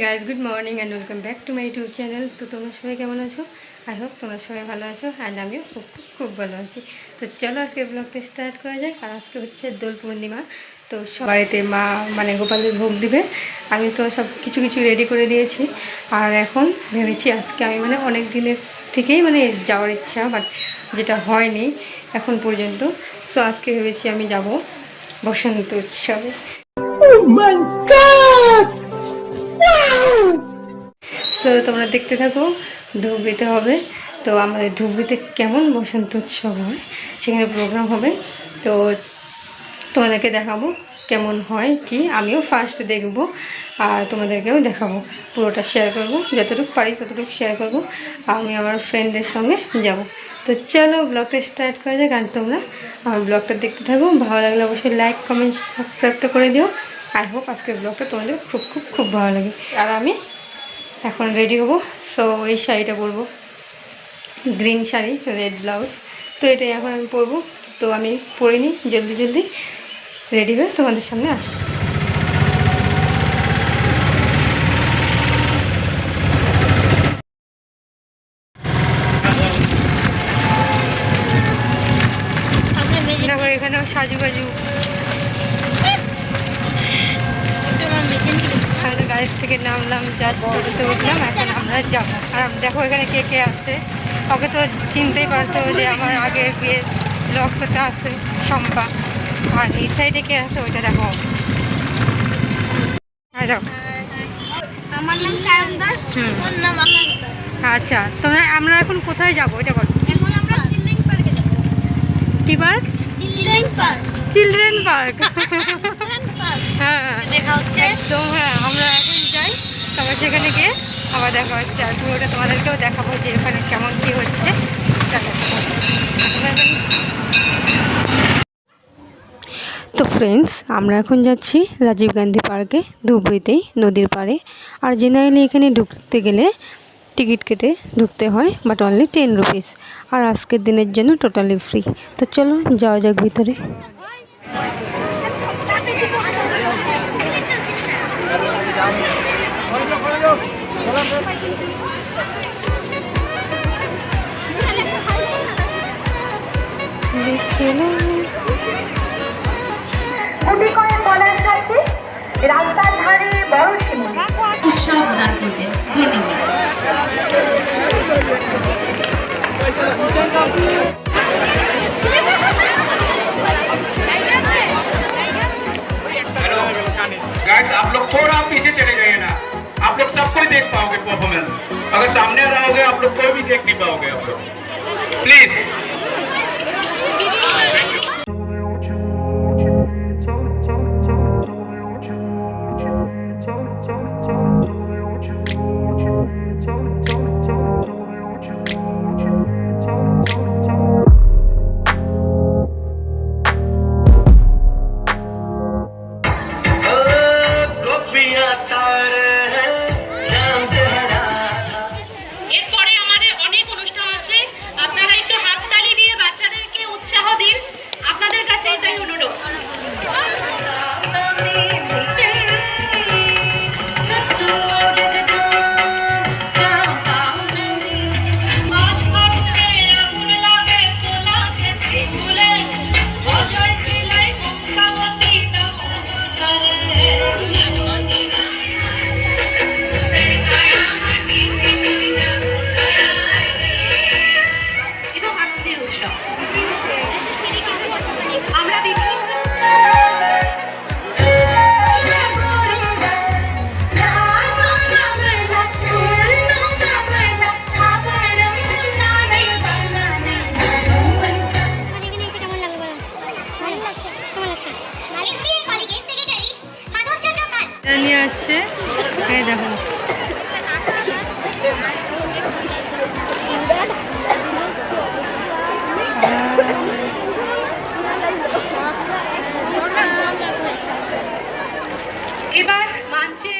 Guys, good morning and welcome back to my YouTube channel. তো তোমরা সবাই কেমন আছো? আই হোপ তোমরা সবাই ভালো আছো অ্যান্ড আমিও খুব খুব খুব ভালো আছি। তো চলো আজকে ব্লগটা স্টার্ট করা যায়। আর আজকে হচ্ছে দোল পূর্ণিমা। তো সব বাড়িতে মা মানে গোপালের ভোগ দিবে। আমি তো সব কিছু কিছু রেডি করে দিয়েছি। আর এখন ভেবেছি আজকে আমি মানে অনেক দিনের থেকেই মানে যাওয়ার ইচ্ছা, বাট যেটা হয়নি এখন পর্যন্ত। সো আজকে ভেবেছি আমি যাব বসন্ত উৎসবে। তো তোমরা দেখতে থাকো। ধুবড়িতে হবে। তো আমাদের ধুবড়িতে কেমন বসন্ত উৎসব হয়, সেখানে প্রোগ্রাম হবে। তো তোমাদেরকে দেখাবো কেমন হয় কি। আমিও ফার্স্ট দেখবো আর তোমাদেরকেও দেখাবো। পুরোটা শেয়ার করব, যতটুকু পারি ততটুকু শেয়ার করব। আমি আমার ফ্রেন্ডদের সঙ্গে যাব। তো চলো ব্লগটা স্টার্ট করা যাক। আর তোমরা আমার ব্লগটা দেখতে থাকো। ভালো লাগলে অবশ্যই লাইক কমেন্ট সাবস্ক্রাইবটা করে দিও। আই হোপ আজকের ব্লগটা তোমাদের খুব খুব খুব ভালো লাগে। আর আমি এখন রেডি হবো। সো এই শাড়িটা পরবো, গ্রিন শাড়ি, রেড ব্লাউজ। তো এটাই এখন আমি পরবো। তো আমি পরে নিই, জলদি জলদি রেডি হয়ে তোমাদের সামনে আসি। এখানেও সাজুবাজু গাড়ি থেকে নামলাম, জাস্ট টোটোতে উঠলাম, এখন আমরা যাবো। আর দেখো এখানে কে কে আছে। ওকে তো চিনতেই পারছো যে আমার আগে বিয়ে ব্লগ করতে আসে শম্পা। আর এই সাইডে কে আছে ওইটা দেখো। আমার নাম সায়ন দাস, ওর নাম আকাশ দাস। আচ্ছা, তোমরা আমরা এখন কোথায় যাবো এটা বলো। এখন আমরা চিলড্রেন পার্কে যাব। কি park? Children park. Children park. হ্যাঁ, দেখা হচ্ছে একদম। হ্যাঁ, আমরা এখন যাই, তারপর সেখানে গিয়ে আবার দেখা হচ্ছে। আর পুরোটা তোমাদেরকেও দেখাবো যে ওখানে কেমন কী হচ্ছে। তো ফ্রেন্ডস, আমরা এখন যাচ্ছি রাজীব গান্ধী পার্কে, ধুবড়িতেই, নদীর পাড়ে। আর জেনারেলি এখানে ঢুকতে গেলে টিকিট কেটে ঢুকতে হয়, বাট অনলি 10 রুপিস। আর আজকের দিনের জন্য টোটালি ফ্রি। তো চলো যাওয়া যাক ভিতরে। রাস্তার ধারে বড় শিমুল উৎসব দান করবেন। गाइस, आप लोग थोड़ा पीछे चले जाइए ना। आप लोग सबको ही देख पाओगे परफॉर्मेंस। अगर सामने रहोगे आप लोग कोई भी देख नहीं पाओगे। आप लोग प्लीज। নিয়ে আসছে, এই দেখো। এবার মানছে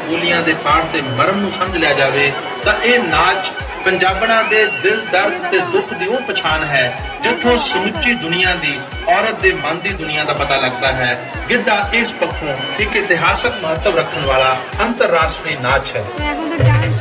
ਗੋਲੀਆਂ ਦੇ ਪਾੜ ਤੇ ਮਰਨ ਨੂੰ ਸਮਝ ਲਿਆ ਜਾਵੇ ਤਾਂ ਇਹ ਨਾਚ ਪੰਜਾਬਣਾ ਦੇ ਦਿਲ ਦਰਦ ਤੇ ਦੁੱਖ ਦੀ ਉਹ ਪਛਾਣ ਹੈ ਜਿੱਥੋਂ ਸਮੁੱਚੀ ਦੁਨੀਆ ਦੀ ਔਰਤ ਦੇ ਮਨ ਦੀ ਦੁਨੀਆ ਦਾ ਪਤਾ ਲੱਗਦਾ ਹੈ। ਗਿੱਧਾ ਇਸ ਪੱਖੋਂ ਇੱਕ ਇਤਿਹਾਸਕ ਮਹੱਤਵ ਰੱਖਣ ਵਾਲਾ ਅੰਤਰਰਾਸ਼ਟਰੀ ਨਾਚ ਹੈ। তো এখন তো ডান্স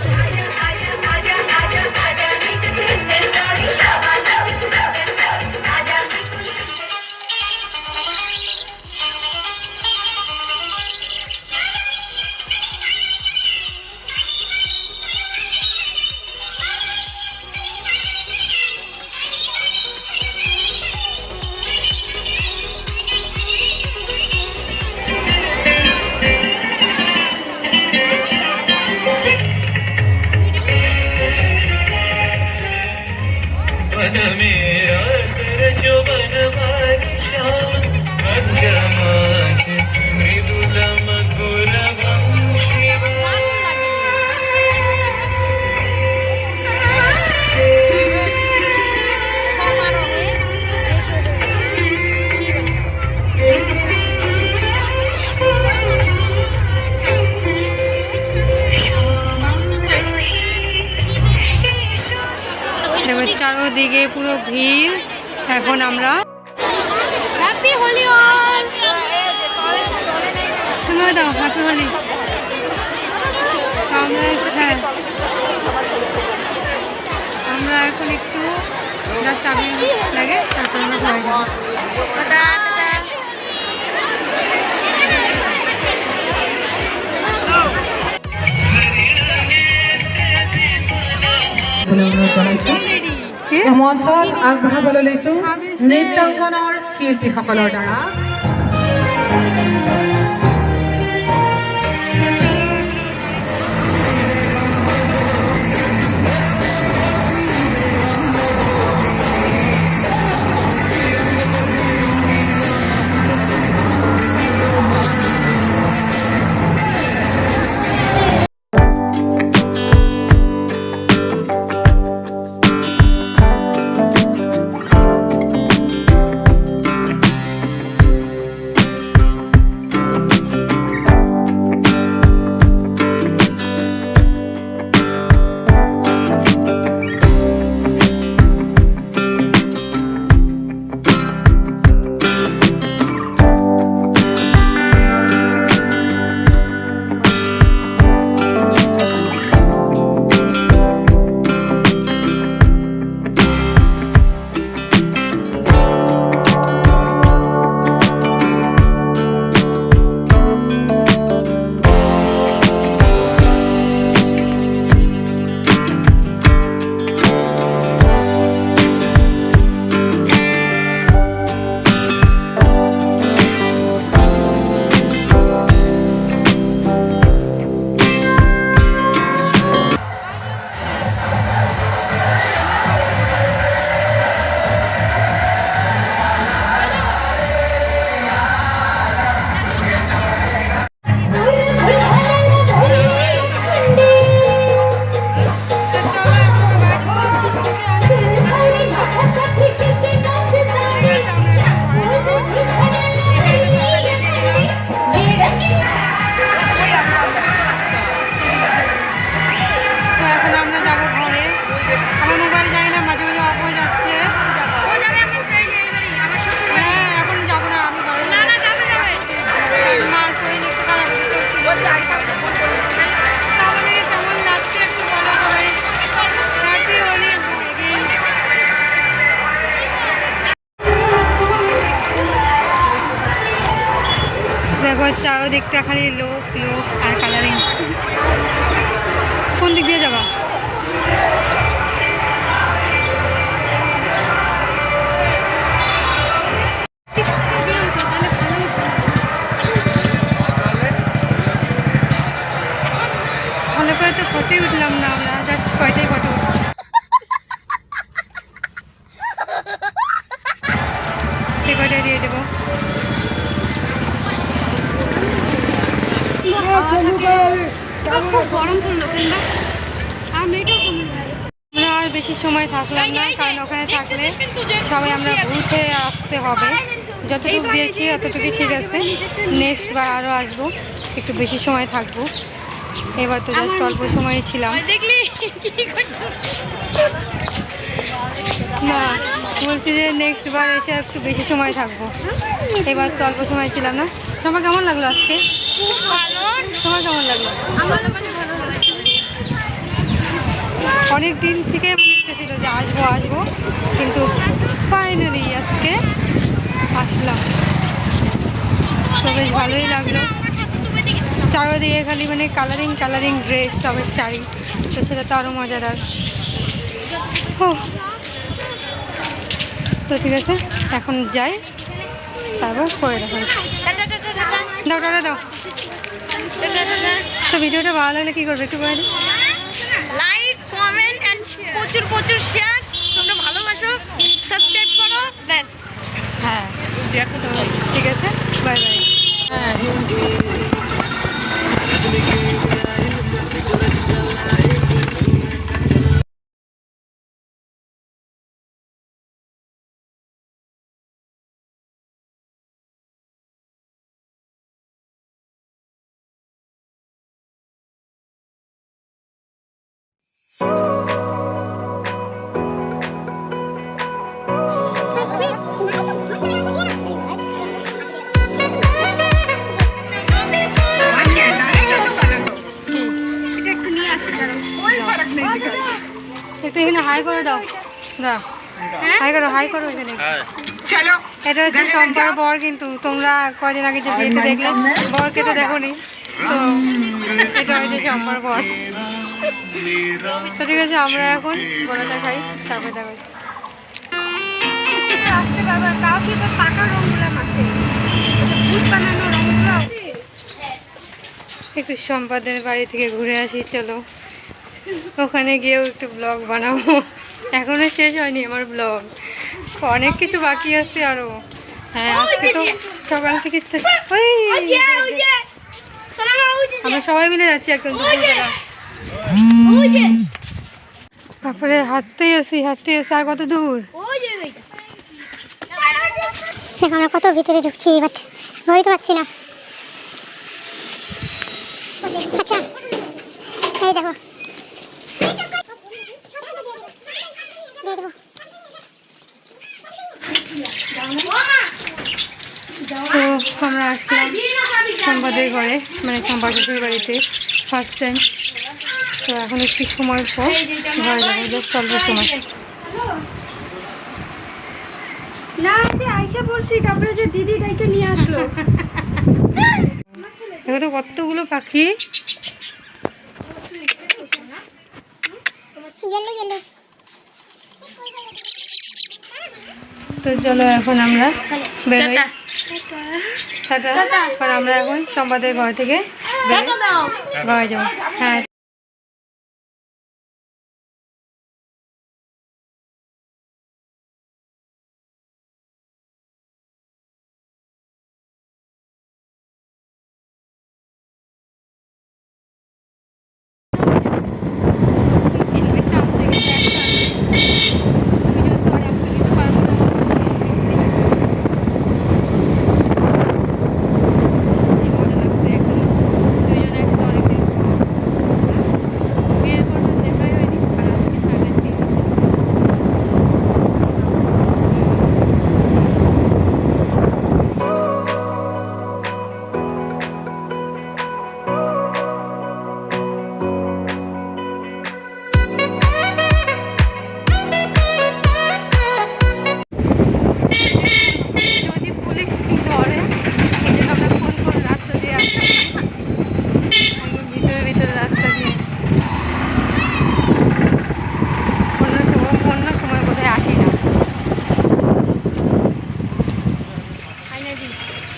দেখো চারোদিকে পুরো ভিড়। এখন আমরা হ্যাপি হোলি অল। তুমিও দাও হ্যাপি হোলি। তো আমরা হ্যাঁ আমরা এখন একটু জাস্ট আবির লাগে তারপর আমরা ঘরে যাবো। মঞ্চত আগবঢ়াবলৈ লৈছো নৃত্যাংগনৰ শিল্পীসকলৰ দ্বাৰা দেখো চারদিকটা খালি লোক লোক আর কালারিং। কোন দিক দিয়ে যাবা? ভালো করে তো ফটোই উঠলাম না আমরা, জাস্ট কয়টাই ফটো। সে কয়টাই দিয়ে দেবো। আমরা আর বেশি সময় থাকলাম না, কারণ ওখানে থাকলে সবাই আমরা ঘুরতে আসতে হবে। যতটুকু দিয়েছি ততটুকুই ঠিক আছে, নেক্সট বার আরও আসবো, একটু বেশি সময় থাকবো। এবার তো জাস্ট অল্প সময় ছিলাম। দেখলি কি করছিস? না, বলছি যে নেক্সট বার এসে একটু বেশি সময় থাকবো। এবার তো অল্প সময় ছিলাম না। তোমার কেমন লাগলো আজকে? খুব ভালো। তোমার কেমন লাগলো? আমার মানে ভালো লাগছে। অনেক দিন থেকে মনে হচ্ছিল যে আসবো আসবো, কিন্তু ফাইনালি আজকে আসলাম। তো বেশ ভালোই লাগলো। চারদিকে খালি মানে কালারিং কালারিং ড্রেস, সবের শাড়ি, তো সেটা তো আরও মজাদার। তো ঠিক আছে, এখন যাই, তারপর করে দেখো। দাও টাটা দাও। তো ভিডিওটা ভালো লাগলে কী করবে একটু বলে দিই। লাইক, কমেন্ট এন্ড প্রচুর প্রচুর শেয়ার। তোমরা ভালোবাসো, সাবস্ক্রাইব করো, ব্যাস। হ্যাঁ ঠিক আছে, বাই বাই। একটু এখানে হাই করে দাও, দাও হাই করো এখানে। এটা হচ্ছে সম্পার বর, কিন্তু তোমরা কদিন আগে যে বিয়েতে দেখলে বরকে তো দেখোনি, তো এটা হচ্ছে সম্পার বর। তো ঠিক আছে, আমরা এখন বড়াটা খাই, তারপর দেখা হচ্ছে। একটু সম্পাদের বাড়ি থেকে ঘুরে আসি, চলো ওখানে গিয়েও একটু ব্লগ বানাবো। এখনো শেষ হয়নি আমার ব্লগ, অনেক কিছু বাকি আছে আরো। হ্যাঁ, আজকে তো সকাল থেকে আমরা সবাই মিলে যাচ্ছি একদম দুপুরবেলা। তারপরে হাঁটতেই আসি আর কত দূর। আমরা কত ভিতরে ঢুকছি, বাট ধরতে পারছি না। আচ্ছা এই দেখো, তো আমরা আসলাম সম্পাদের ঘরে, মানে সম্পাদ শ্বশুর বাড়িতে ফার্স্ট টাইম। তো এখন একটু সময় পর ঘরে যাবো, জাস্ট অল্প সময়। না যে আইসা পড়ছি, তারপরে যে দিদি ডাইকে নিয়ে আসলো। দেখো তো কতগুলো পাখি। তো চলো এখন আমরা বেরোই। টাটা। এখন আমরা এখন সম্পাদের ঘর থেকে ঘরে যাবো। হ্যাঁ।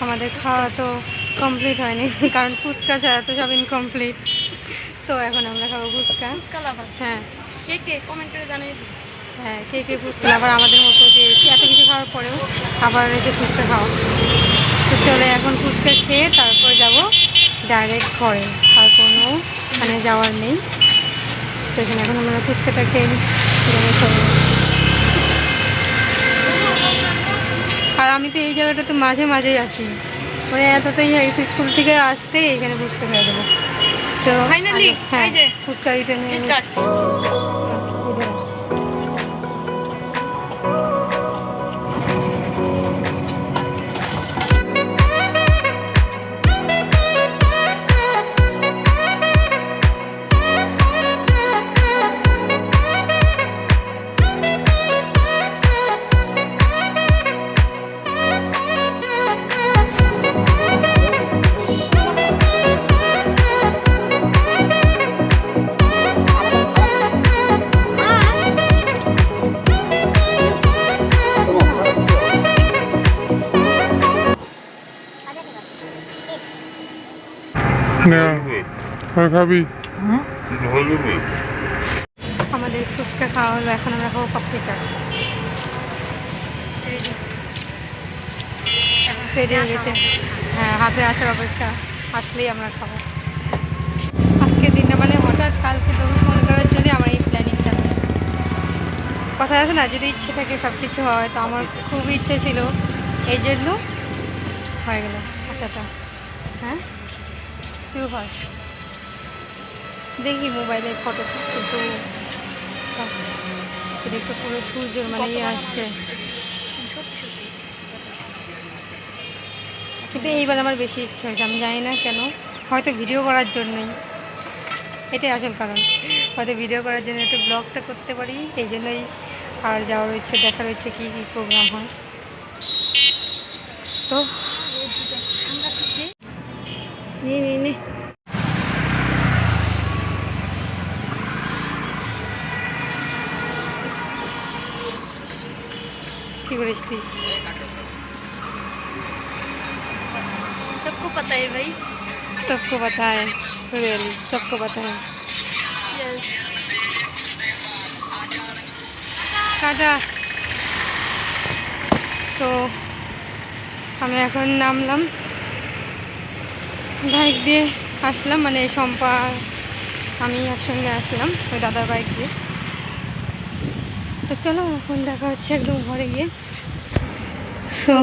আমাদের খাওয়া তো কমপ্লিট হয়নি, কারণ ফুচকা ছাড়া তো সব ইনকমপ্লিট। তো এখন আমরা খাবো ফুচকা। হ্যাঁ, কে কে কমেন্ট করে জানিয়ে দিন। হ্যাঁ, কে কে ফুচকা আবার আমাদের মতো যে এত কিছু খাওয়ার পরেও আবার এসে ফুচকা খাওয়া। তো চলে এখন ফুচকা খেয়ে তারপর যাব ডাইরেক্ট ঘরে, আর কোনো মানে যাওয়ার নেই। তো এখানে এখন আমরা ফুচকাটা খেয়ে নিই। আর আমি তো এই জায়গাটাতে মাঝে মাঝেই আসি, মানে এতটাই স্কুল থেকে আসতে এখানে ফুচকা খেয়ে দেবো। তো ফাইনালি হ্যাঁ এই যে ফুচকা দিতে নিয়ে স্টার্ট। খাবি আমাদের ফুচকা খাওয়া হলো, এখন আমরা খাবো পাপড়ি চাট। রেডি হয়ে গেছে, হ্যাঁ হাতে আসার অপেক্ষা, আসলেই আমরা খাবো। আজকে দিনটা মানে হঠাৎ কালকে তুমি ফোন করার জন্য আমার এই প্ল্যানিংটা। কথা আছে না, যদি ইচ্ছে থাকে সব কিছু হয়, তো আমার খুব ইচ্ছে ছিল, এই জন্য হয়ে গেল আচ্ছা। হ্যাঁ তুই হয় দেখি মোবাইলের ফটো, কিন্তু দেখতে পুরো সূর্যের মানে ইয়ে আসছে, কিন্তু এইবার আমার বেশি ইচ্ছে হয়েছে, আমি জানি না কেন, হয়তো ভিডিও করার জন্যই, এটাই আসল কারণ, হয়তো ভিডিও করার জন্য একটু ব্লগটা করতে পারি, এই জন্যই। আর যাওয়ার ইচ্ছে, দেখার ইচ্ছে কী কী প্রোগ্রাম হয়। তো নে কি করিস তুই? सबको पता है भाई। सबको पता है, रियली सबको पता है। টাটা। তো আমি এখন নামলাম, বাইক দিয়ে আসলাম, মানে শম্পা আমি একসঙ্গে আসলাম ওই দাদার বাইক দিয়ে। তো চলো এখন দেখা হচ্ছে একদম ঘরে গিয়ে। সো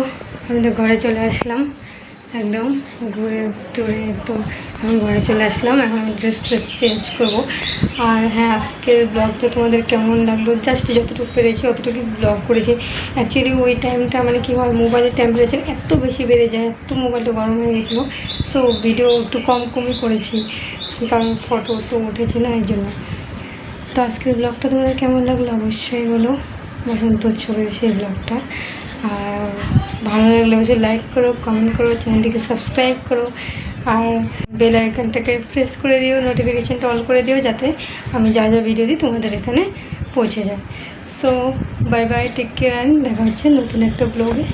আমি তো ঘরে চলে আসলাম, একদম ঘুরে টুরে একদম এখন ঘরে চলে আসলাম। এখন ড্রেস চেঞ্জ করবো। আর হ্যাঁ, আজকের ব্লগটা তোমাদের কেমন লাগলো, জাস্ট যতটুকু পেরেছি অতটুকু ব্লগ করেছি। অ্যাকচুয়ালি ওই টাইমটা মানে কী হয়, মোবাইলের টেম্পারেচার এত বেশি বেড়ে যায়, এত মোবাইলটা গরম হয়ে গেছিলো। সো ভিডিও একটু কমই করেছি, কারণ ফটো তো উঠেছে না, এই জন্য। তো আজকের ব্লগটা তোমাদের কেমন লাগলো অবশ্যই বলো, বসন্ত উৎসবের সেই ব্লগটা। আর ভালো লাগলে অবশ্যই লাইক করো, কমেন্ট করো, চ্যানেলটিকে সাবস্ক্রাইব করো, আর বেল আইকনটাকে প্রেস করে দিও, নোটিফিকেশানটা অল করে দিও, যাতে আমি যা যা ভিডিও দিই তোমাদের এখানে পৌঁছে যায়। So bye bye, take care, দেখা হচ্ছে নতুন একটা ব্লগে।